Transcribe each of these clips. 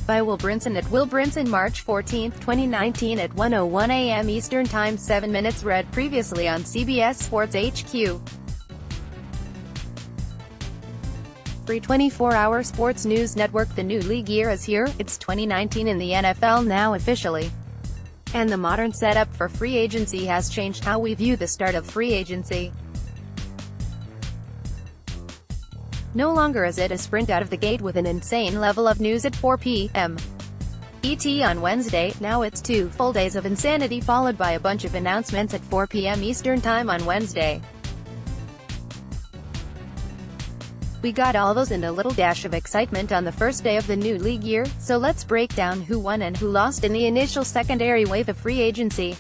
by Will Brinson at Will Brinson March 14, 2019 at 1:01 a.m. Eastern Time. 7 minutes read previously on CBS Sports HQ. Free 24-hour sports news network. The new league year is here. It's 2019 in the NFL now officially. And the modern setup for free agency has changed how we view the start of free agency. No longer is it a sprint out of the gate with an insane level of news at 4 p.m. ET on Wednesday. Now it's 2 full days of insanity followed by a bunch of announcements at 4 p.m. Eastern Time on Wednesday. We got all those and a little dash of excitement on the first day of the new league year, so let's break down who won and who lost in the initial secondary wave of free agency.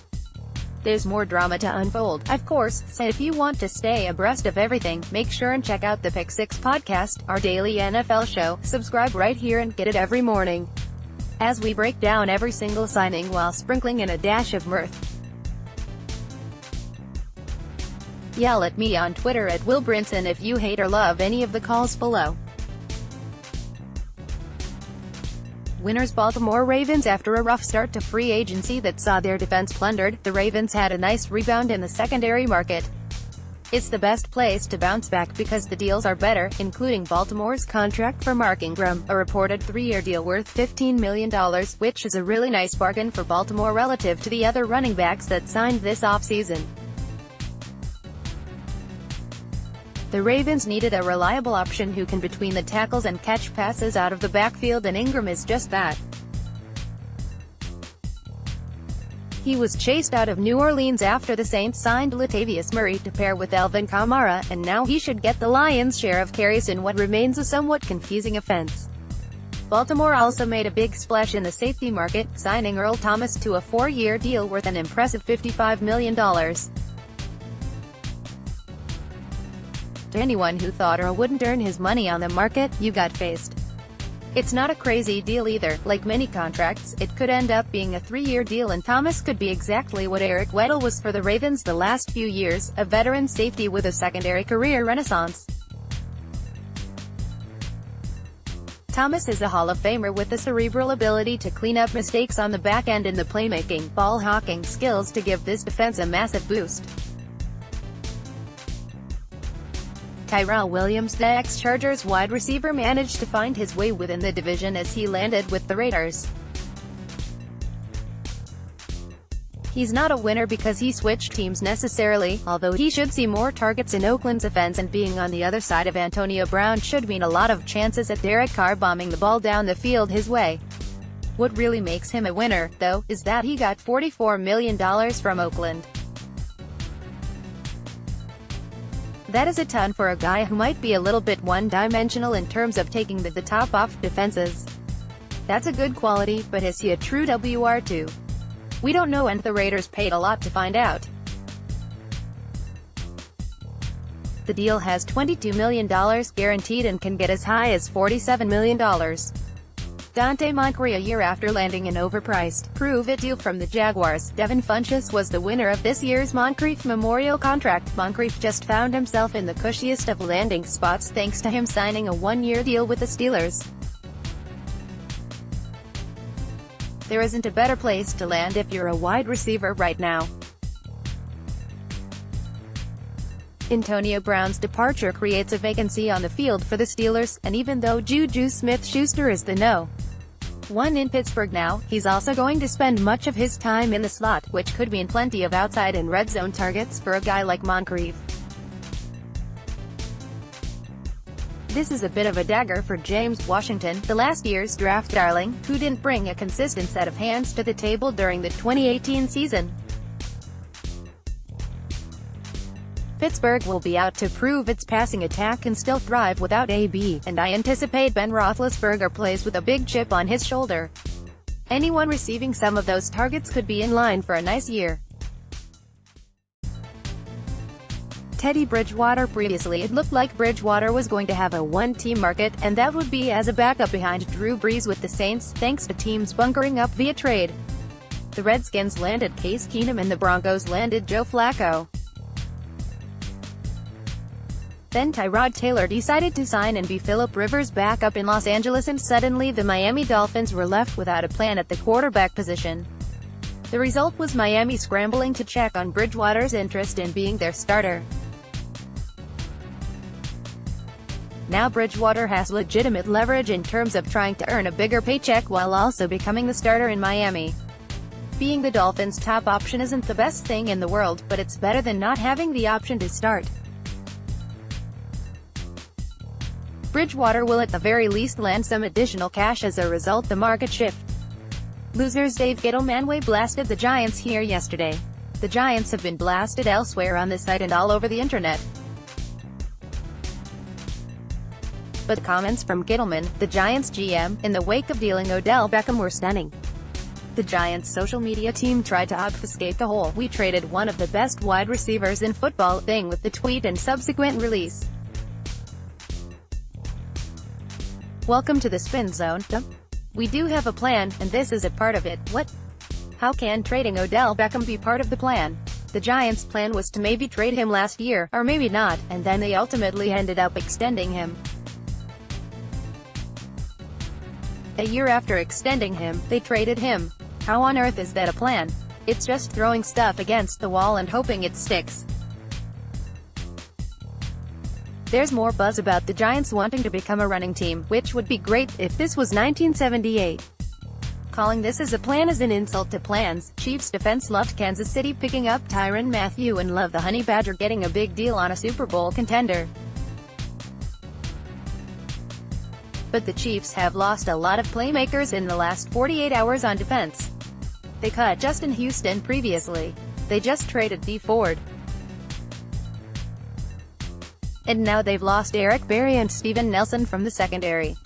There's more drama to unfold, of course, so if you want to stay abreast of everything, make sure and check out the Pick 6 podcast, our daily NFL show. Subscribe right here and get it every morning, as we break down every single signing while sprinkling in a dash of mirth. Yell at me on Twitter at Will Brinson if you hate or love any of the calls below. Winners: Baltimore Ravens. After a rough start to free agency that saw their defense plundered, the Ravens had a nice rebound in the secondary market. It's the best place to bounce back because the deals are better, including Baltimore's contract for Mark Ingram, a reported 3-year deal worth $15 million, which is a really nice bargain for Baltimore relative to the other running backs that signed this offseason. The Ravens needed a reliable option who can between the tackles and catch passes out of the backfield, and Ingram is just that. He was chased out of New Orleans after the Saints signed Latavius Murray to pair with Alvin Kamara, and now he should get the Lions' share of carries in what remains a somewhat confusing offense. Baltimore also made a big splash in the safety market, signing Earl Thomas to a 4-year deal worth an impressive $55 million. To anyone who thought Earl wouldn't earn his money on the market, you got faced. It's not a crazy deal either. Like many contracts, it could end up being a 3-year deal, and Thomas could be exactly what Eric Weddle was for the Ravens the last few years, a veteran safety with a secondary career renaissance. Thomas is a Hall of Famer with the cerebral ability to clean up mistakes on the back end and the playmaking, ball-hawking skills to give this defense a massive boost. Tyrell Williams, the ex-Chargers wide receiver, managed to find his way within the division as he landed with the Raiders. He's not a winner because he switched teams necessarily, although he should see more targets in Oakland's offense, and being on the other side of Antonio Brown should mean a lot of chances at Derek Carr bombing the ball down the field his way. What really makes him a winner, though, is that he got $44 million from Oakland. That is a ton for a guy who might be a little bit one-dimensional in terms of taking the top off defenses. That's a good quality, but is he a true WR2? We don't know, and the Raiders paid a lot to find out. The deal has $22 million guaranteed and can get as high as $47 million. Dante Moncrief. A year after landing an overpriced, prove-it deal from the Jaguars, Devin Funchess was the winner of this year's Moncrief Memorial contract. Moncrief just found himself in the cushiest of landing spots thanks to him signing a 1-year deal with the Steelers. There isn't a better place to land if you're a wide receiver right now. Antonio Brown's departure creates a vacancy on the field for the Steelers, and even though Juju Smith-Schuster is the No. 1 in Pittsburgh now, he's also going to spend much of his time in the slot, which could mean plenty of outside and red zone targets for a guy like Moncrief. This is a bit of a dagger for James Washington, the last year's draft darling, who didn't bring a consistent set of hands to the table during the 2018 season. Pittsburgh will be out to prove its passing attack can still thrive without AB, and I anticipate Ben Roethlisberger plays with a big chip on his shoulder. Anyone receiving some of those targets could be in line for a nice year. Teddy Bridgewater. Previously it looked like Bridgewater was going to have a one-team market, and that would be as a backup behind Drew Brees with the Saints, thanks to teams bunkering up via trade. The Redskins landed Case Keenum and the Broncos landed Joe Flacco. Then Tyrod Taylor decided to sign and be Phillip Rivers' backup in Los Angeles, and suddenly the Miami Dolphins were left without a plan at the quarterback position. The result was Miami scrambling to check on Bridgewater's interest in being their starter. Now Bridgewater has legitimate leverage in terms of trying to earn a bigger paycheck while also becoming the starter in Miami. Being the Dolphins' top option isn't the best thing in the world, but it's better than not having the option to start. Bridgewater will at the very least land some additional cash as a result the market shift. Losers Dave Gettleman blasted the Giants here yesterday. The Giants have been blasted elsewhere on this site and all over the internet. But comments from Gettleman, the Giants GM, in the wake of dealing Odell Beckham were stunning. The Giants' social media team tried to obfuscate the whole "we traded one of the best wide receivers in football" thing with the tweet and subsequent release. Welcome to the Spin Zone. We do have a plan, and this is a part of it. What? How can trading Odell Beckham be part of the plan? The Giants' plan was to maybe trade him last year, or maybe not, and then they ultimately ended up extending him. A year after extending him, they traded him. How on earth is that a plan? It's just throwing stuff against the wall and hoping it sticks. There's more buzz about the Giants wanting to become a running team, which would be great if this was 1978. Calling this as a plan is an insult to plans. Chiefs defense loved Kansas City picking up Tyrann Mathieu and love the Honey Badger getting a big deal on a Super Bowl contender. But the Chiefs have lost a lot of playmakers in the last 48 hours on defense. They cut Justin Houston previously. They just traded Dee Ford. And now they've lost Eric Berry and Steven Nelson from the secondary.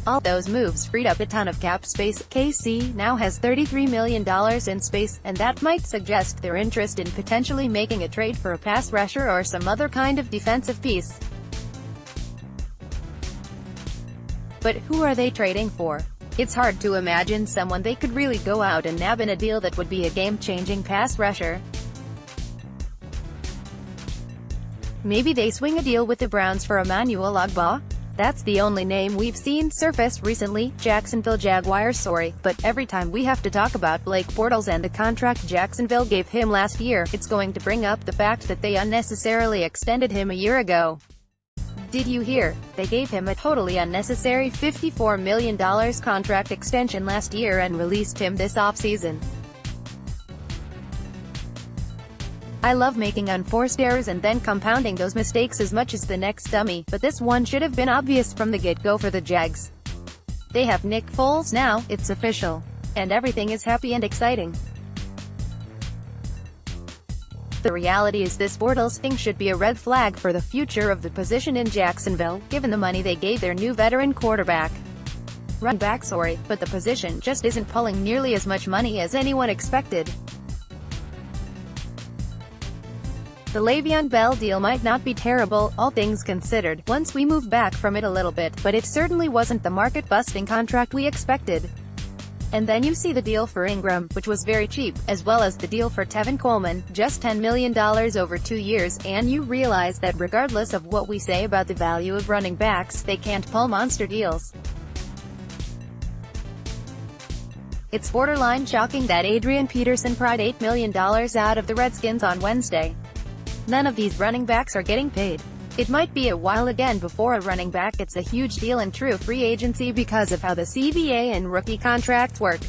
All those moves freed up a ton of cap space. KC now has $33 million in space, and that might suggest their interest in potentially making a trade for a pass rusher or some other kind of defensive piece. But who are they trading for? It's hard to imagine someone they could really go out and nab in a deal that would be a game-changing pass rusher. Maybe they swing a deal with the Browns for Emmanuel Ogbah? That's the only name we've seen surface recently. Jacksonville Jaguars. Sorry, but every time we have to talk about Blake Bortles and the contract Jacksonville gave him last year, it's going to bring up the fact that they unnecessarily extended him a year ago. Did you hear? They gave him a totally unnecessary $54 million contract extension last year and released him this offseason. I love making unforced errors and then compounding those mistakes as much as the next dummy, but this one should have been obvious from the get-go for the Jags. They have Nick Foles now, it's official. And everything is happy and exciting. The reality is this Bortles thing should be a red flag for the future of the position in Jacksonville, given the money they gave their new veteran quarterback. Run back, sorry, but the position just isn't pulling nearly as much money as anyone expected. The Le'Veon Bell deal might not be terrible, all things considered, once we move back from it a little bit, but it certainly wasn't the market-busting contract we expected. And then you see the deal for Ingram, which was very cheap, as well as the deal for Tevin Coleman, just $10 million over 2 years, and you realize that regardless of what we say about the value of running backs, they can't pull monster deals. It's borderline shocking that Adrian Peterson pried $8 million out of the Redskins on Wednesday. None of these running backs are getting paid. It might be a while again before a running back gets a huge deal in true free agency because of how the CBA and rookie contracts work.